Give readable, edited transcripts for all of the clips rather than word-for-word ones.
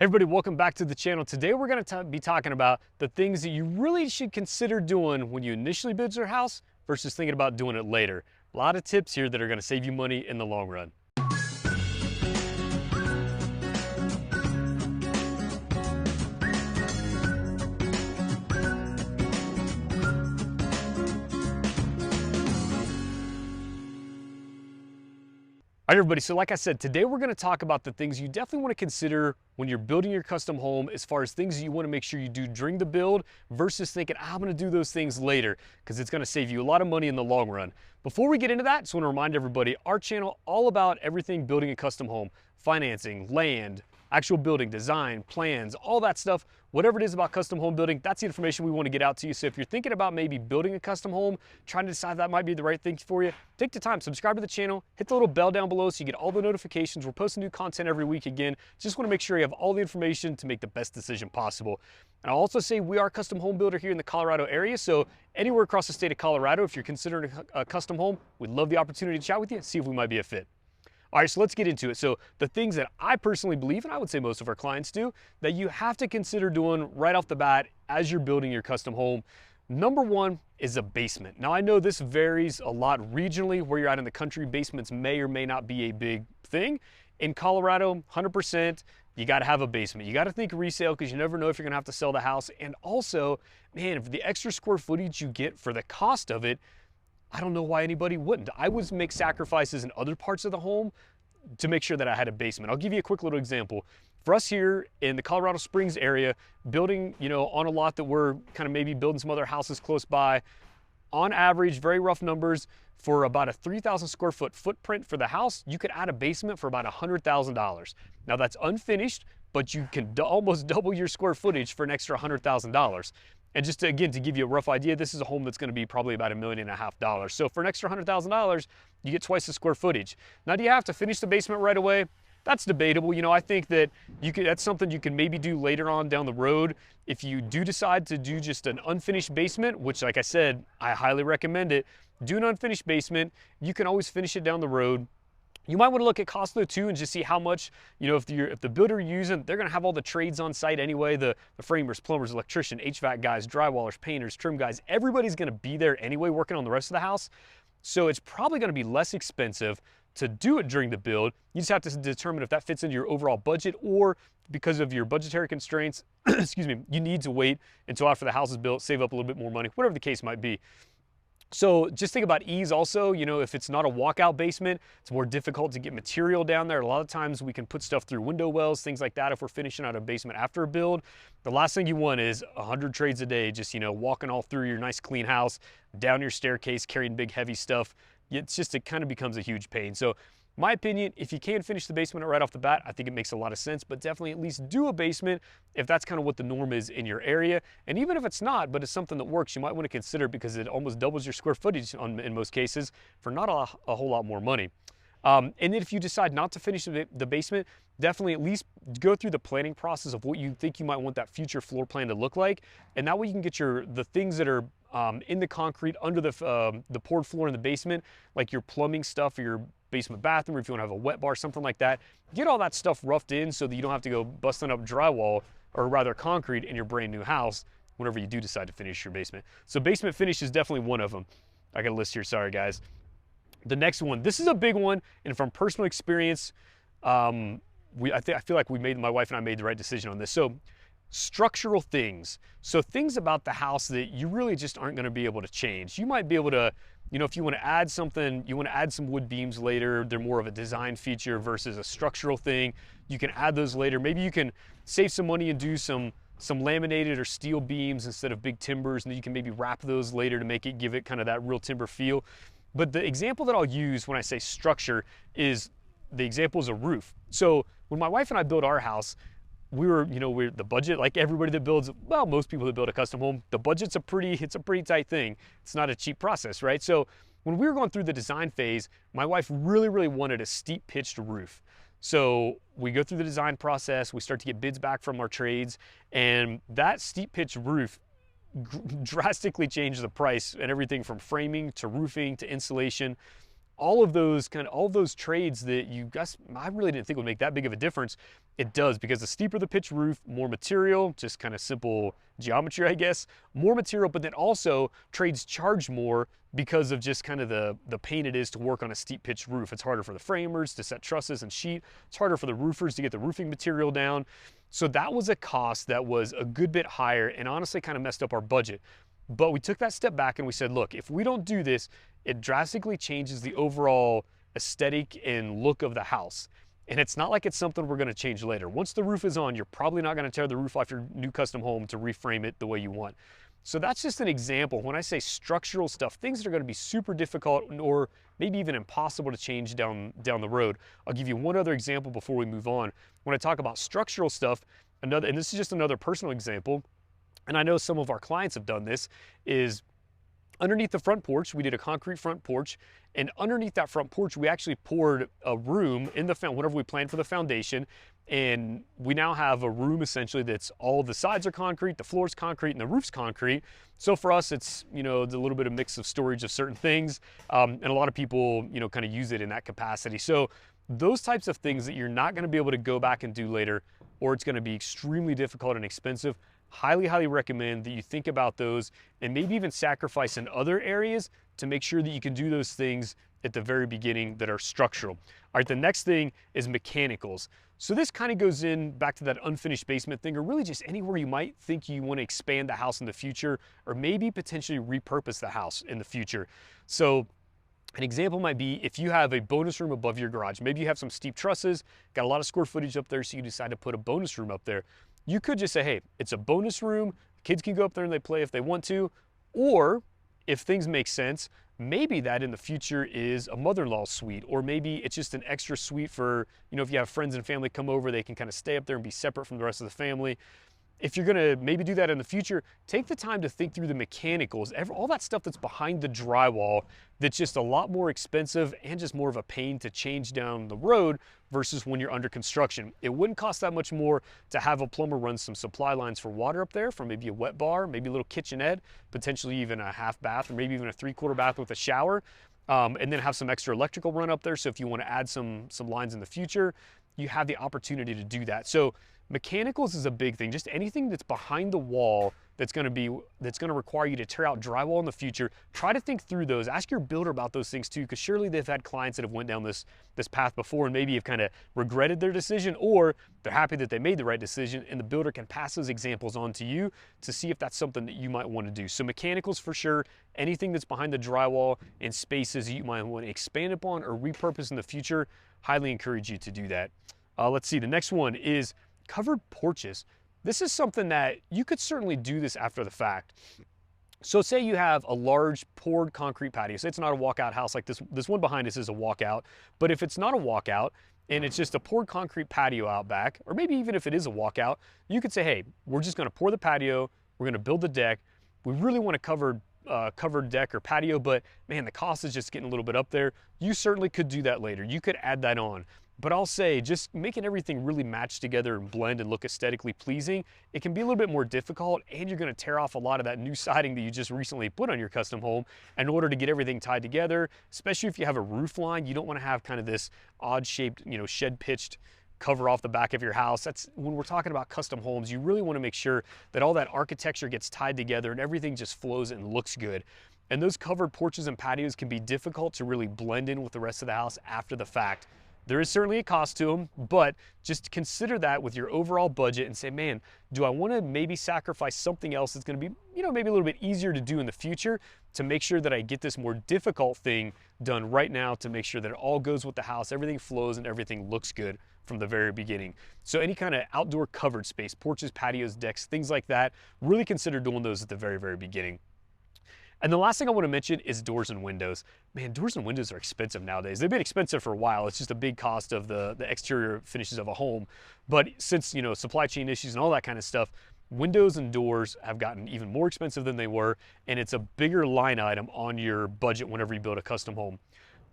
Everybody, welcome back to the channel. Today we're going to be talking about the things that you really should consider doing when you initially build your house versus thinking about doing it later. A lot of tips here that are going to save you money in the long run. All right, everybody, so like I said, today we're gonna talk about the things you definitely wanna consider when you're building your custom home as far as things that you wanna make sure you do during the build versus thinking, I'm gonna do those things later, because it's gonna save you a lot of money in the long run. Before we get into that, just wanna remind everybody, our channel, all about everything building a custom home, financing, land, actual building, design, plans, all that stuff, whatever it is about custom home building, that's the information we want to get out to you. So if you're thinking about maybe building a custom home, trying to decide that might be the right thing for you, take the time, subscribe to the channel, hit the little bell down below so you get all the notifications. We're posting new content every week again. Just want to make sure you have all the information to make the best decision possible. And I'll also say we are a custom home builder here in the Colorado area. So anywhere across the state of Colorado, if you're considering a custom home, we'd love the opportunity to chat with you, see if we might be a fit. All right, so let's get into it. So the things that I personally believe, and I would say most of our clients do, that you have to consider doing right off the bat as you're building your custom home. Number one is a basement. Now I know this varies a lot regionally where you're at in the country. Basements may or may not be a big thing. In Colorado, 100%, you gotta have a basement. You gotta think resale because you never know if you're gonna have to sell the house. And also, man, if the extra square footage you get for the cost of it, I don't know why anybody wouldn't. I would make sacrifices in other parts of the home to make sure that I had a basement. I'll give you a quick little example. For us here in the Colorado Springs area, building, on a lot that we're kind of maybe building some other houses close by, on average, very rough numbers, for about a 3,000 square foot footprint for the house, you could add a basement for about $100,000. Now that's unfinished, but you can almost double your square footage for an extra $100,000. And just to, again, to give you a rough idea, this is a home that's gonna be probably about $1.5 million. So for an extra $100,000, you get twice the square footage. Now, do you have to finish the basement right away? That's debatable. I think that that's something you can maybe do later on down the road. If you do decide to do just an unfinished basement, which like I said, I highly recommend it, do an unfinished basement. You can always finish it down the road. You might want to look at cost though too and just see how much, if the builder you're using, they're going to have all the trades on site anyway, the framers, plumbers, electrician, HVAC guys, drywallers, painters, trim guys, everybody's going to be there anyway working on the rest of the house. So it's probably going to be less expensive to do it during the build. You just have to determine if that fits into your overall budget, or because of your budgetary constraints, excuse me, you need to wait until after the house is built, save up a little bit more money, whatever the case might be. So just think about ease also. If it's not a walkout basement, it's more difficult to get material down there. A lot of times we can put stuff through window wells, things like that if we're finishing out a basement after a build. The last thing you want is 100 trades a day, just, walking all through your nice clean house, down your staircase, carrying big heavy stuff. It kind of becomes a huge pain. So my opinion, if you can finish the basement right off the bat, I think it makes a lot of sense, but definitely at least do a basement if that's kind of what the norm is in your area. And even if it's not, but it's something that works, you might want to consider, because it almost doubles your square footage in most cases for not a whole lot more money. And then if you decide not to finish the basement, definitely at least go through the planning process of what you think you might want that future floor plan to look like. And that way you can get the things that are in the concrete under the poured floor in the basement, like your plumbing stuff or your basement bathroom, or if you want to have a wet bar, something like that. Get all that stuff roughed in so that you don't have to go busting up drywall, or rather concrete, in your brand new house whenever you do decide to finish your basement. So basement finish is definitely one of them. I got a list here, sorry guys. The next one, this is a big one, and from personal experience, I feel like my wife and I made the right decision on this. So structural things. So things about the house that you really just aren't going to be able to change. You might be able to, if you want to add something, you want to add some wood beams later, they're more of a design feature versus a structural thing. You can add those later. Maybe you can save some money and do some laminated or steel beams instead of big timbers, and you can maybe wrap those later to give it kind of that real timber feel. But the example that I'll use when I say structure is the example is a roof. So when my wife and I built our house, we're the budget, like everybody that builds, well, most people that build a custom home, the budget's a pretty tight thing. It's not a cheap process, right? So when we were going through the design phase, my wife really, really wanted a steep pitched roof. So we go through the design process, we start to get bids back from our trades, and that steep pitched roof drastically changed the price and everything from framing to roofing to insulation. all of those trades that you guys, I really didn't think would make that big of a difference. It does, because the steeper the pitch roof, more material, just kind of simple geometry, I guess, more material, but then also trades charge more because of just kind of the pain it is to work on a steep pitched roof. It's harder for the framers to set trusses and sheet. It's harder for the roofers to get the roofing material down. So that was a cost that was a good bit higher and honestly kind of messed up our budget. But we took that step back and we said, look, if we don't do this, it drastically changes the overall aesthetic and look of the house. And it's not like it's something we're gonna change later. Once the roof is on, you're probably not gonna tear the roof off your new custom home to reframe it the way you want. So that's just an example. When I say structural stuff, things that are gonna be super difficult or maybe even impossible to change down the road. I'll give you one other example before we move on. When I talk about structural stuff, and this is just another personal example, and I know some of our clients have done this, is underneath the front porch, we did a concrete front porch, and underneath that front porch, we actually poured a room in the whenever we planned for the foundation, and we now have a room essentially that's all the sides are concrete, the floor's concrete, and the roof's concrete. So for us, it's, you know, it's a little bit of mix of storage of certain things, and a lot of people, you know, kind of use it in that capacity. So those types of things that you're not going to be able to go back and do later, or it's going to be extremely difficult and expensive, highly recommend that you think about those and maybe even sacrifice in other areas to make sure that you can do those things at the very beginning that are structural. All right, the next thing is mechanicals. So this kind of goes in back to that unfinished basement thing, or really just anywhere you might think you want to expand the house in the future, or maybe potentially repurpose the house in the future. So an example might be if you have a bonus room above your garage. Maybe you have some steep trusses, got a lot of square footage up there, so you decide to put a bonus room up there. You could just say, hey, it's a bonus room. Kids can go up there and they play if they want to. Or if things make sense, maybe that in the future is a mother-in-law suite, or maybe it's just an extra suite for, you know, if you have friends and family come over, they can kind of stay up there and be separate from the rest of the family. If you're gonna maybe do that in the future, take the time to think through the mechanicals, all that stuff that's behind the drywall that's just a lot more expensive and just more of a pain to change down the road versus when you're under construction. It wouldn't cost that much more to have a plumber run some supply lines for water up there, for maybe a wet bar, maybe a little kitchenette, potentially even a half bath, or maybe even a 3/4 bath with a shower, and then have some extra electrical run up there. So if you want to add some lines in the future, you have the opportunity to do that. So mechanicals is a big thing. Just anything that's behind the wall that's going to require you to tear out drywall in the future. Try to think through those. Ask your builder about those things too, because surely they've had clients that have went down this path before and maybe have kind of regretted their decision, or they're happy that they made the right decision, and the builder can pass those examples on to you to see if that's something that you might want to do. So mechanicals for sure. Anything that's behind the drywall and spaces you might want to expand upon or repurpose in the future, highly encourage you to do that. Let's see, the next one is covered porches. This is something that you could certainly do this after the fact. So say you have a large poured concrete patio. Say it's not a walkout house like this. This one behind us is a walkout. But if it's not a walkout and it's just a poured concrete patio out back, or maybe even if it is a walkout, you could say, hey, we're just gonna pour the patio, we're gonna build the deck. We really want a covered deck or patio, but man, the cost is just getting a little bit up there. You certainly could do that later. You could add that on. But I'll say, just making everything really match together and blend and look aesthetically pleasing, it can be a little bit more difficult, and you're gonna tear off a lot of that new siding that you just recently put on your custom home in order to get everything tied together, especially if you have a roof line. You don't wanna have kind of this odd shaped, you know, shed pitched cover off the back of your house. That's when we're talking about custom homes, you really wanna make sure that all that architecture gets tied together and everything just flows and looks good. And those covered porches and patios can be difficult to really blend in with the rest of the house after the fact. There is certainly a cost to them, but just consider that with your overall budget and say, man, do I want to maybe sacrifice something else that's going to be, you know, maybe a little bit easier to do in the future to make sure that I get this more difficult thing done right now to make sure that it all goes with the house, everything flows and everything looks good from the very beginning. So any kind of outdoor covered space, porches, patios, decks, things like that, really consider doing those at the very beginning. And the last thing I want to mention is doors and windows. Man, doors and windows are expensive nowadays. They've been expensive for a while. It's just a big cost of the exterior finishes of a home. But since, you know, supply chain issues and all that kind of stuff, windows and doors have gotten even more expensive than they were, and it's a bigger line item on your budget whenever you build a custom home.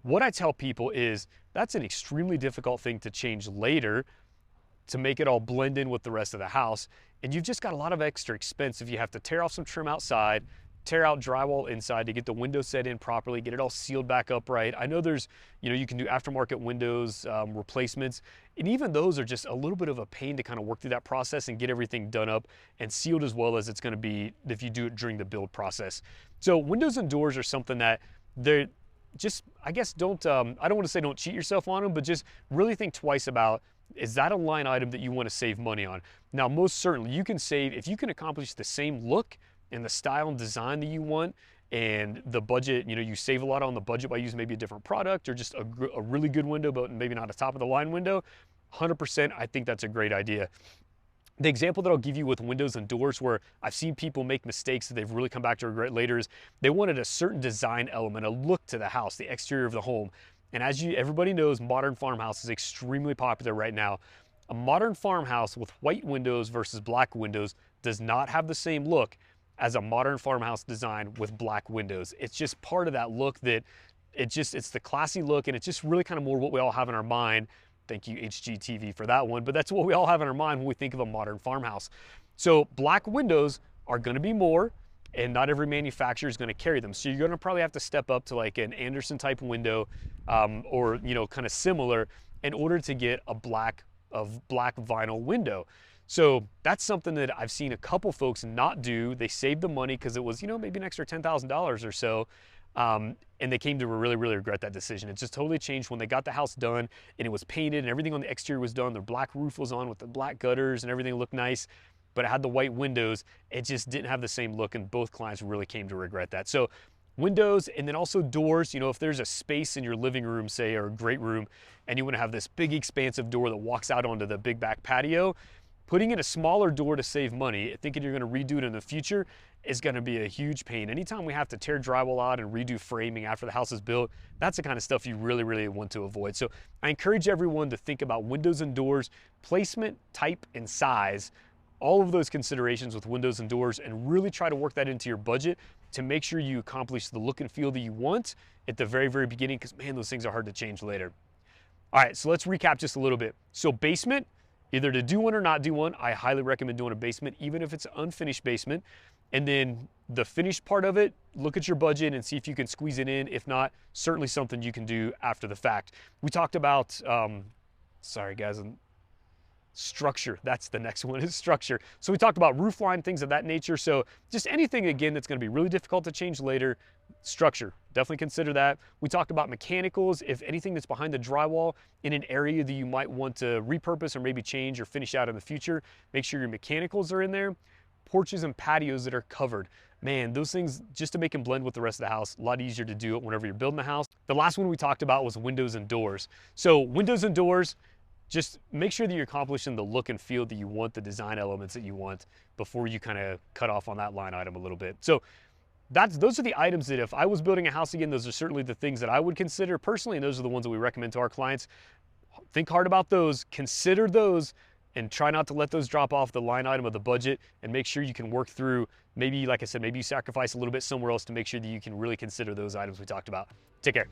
What I tell people is that's an extremely difficult thing to change later to make it all blend in with the rest of the house. And you've just got a lot of extra expense if you have to tear off some trim outside, tear out drywall inside to get the window set in properly, get it all sealed back up right. I know there's, you can do aftermarket windows replacements, and even those are just a little bit of a pain to kind of work through that process and get everything done up and sealed as well as it's going to be if you do it during the build process. So windows and doors are something that they're just, I guess, I don't want to say don't cheat yourself on them, but just really think twice about, is that a line item that you want to save money on? Now, most certainly you can save, if you can accomplish the same look and the style and design that you want, and the budget, you save a lot on the budget by using maybe a different product or just a really good window, but maybe not a top of the line window, 100%, I think that's a great idea. The example that I'll give you with windows and doors where I've seen people make mistakes that they've really come back to regret later is they wanted a certain design element, a look to the house, the exterior of the home. And as everybody knows, modern farmhouse is extremely popular right now. A modern farmhouse with white windows versus black windows does not have the same look as a modern farmhouse design with black windows. It's just part of that look that it's the classy look, and it's just really kind of more what we all have in our mind. Thank you, HGTV, for that one, but that's what we all have in our mind when we think of a modern farmhouse. So black windows are gonna be more, and not every manufacturer is gonna carry them. So you're gonna probably have to step up to like an Anderson type window or kind of similar in order to get a black vinyl window. So that's something that I've seen a couple folks not do. They saved the money because it was, maybe an extra $10,000 or so. And they came to really, really regret that decision. It just totally changed when they got the house done and it was painted and everything on the exterior was done. Their black roof was on with the black gutters and everything looked nice, but it had the white windows. It just didn't have the same look, and both clients really came to regret that. So windows, and then also doors, if there's a space in your living room, say, or a great room, and you want to have this big expansive door that walks out onto the big back patio, putting in a smaller door to save money, thinking you're going to redo it in the future, is going to be a huge pain. Anytime we have to tear drywall out and redo framing after the house is built, that's the kind of stuff you really, really want to avoid. So I encourage everyone to think about windows and doors, placement, type, and size, all of those considerations with windows and doors, and really try to work that into your budget to make sure you accomplish the look and feel that you want at the very, very beginning, because man, those things are hard to change later. All right, so let's recap just a little bit. So basement, either to do one or not do one, I highly recommend doing a basement, even if it's an unfinished basement. And then the finished part of it, look at your budget and see if you can squeeze it in. If not, certainly something you can do after the fact. We talked about, sorry guys, structure. That's the next one, is structure. So we talked about roof line, things of that nature. So just anything, again, that's going to be really difficult to change later. Structure, definitely consider that. We talked about mechanicals. If anything that's behind the drywall in an area that you might want to repurpose or maybe change or finish out in the future, make sure your mechanicals are in there. Porches and patios that are covered. Man, those things, just to make them blend with the rest of the house, a lot easier to do it whenever you're building the house. The last one we talked about was windows and doors. So windows and doors, just make sure that you're accomplishing the look and feel that you want, the design elements that you want, before you kind of cut off on that line item a little bit. So those are the items that if I was building a house again, those are certainly the things that I would consider personally, and those are the ones that we recommend to our clients. Think hard about those, consider those, and try not to let those drop off the line item of the budget, and make sure you can work through, maybe, like I said, maybe you sacrifice a little bit somewhere else to make sure that you can really consider those items we talked about. Take care.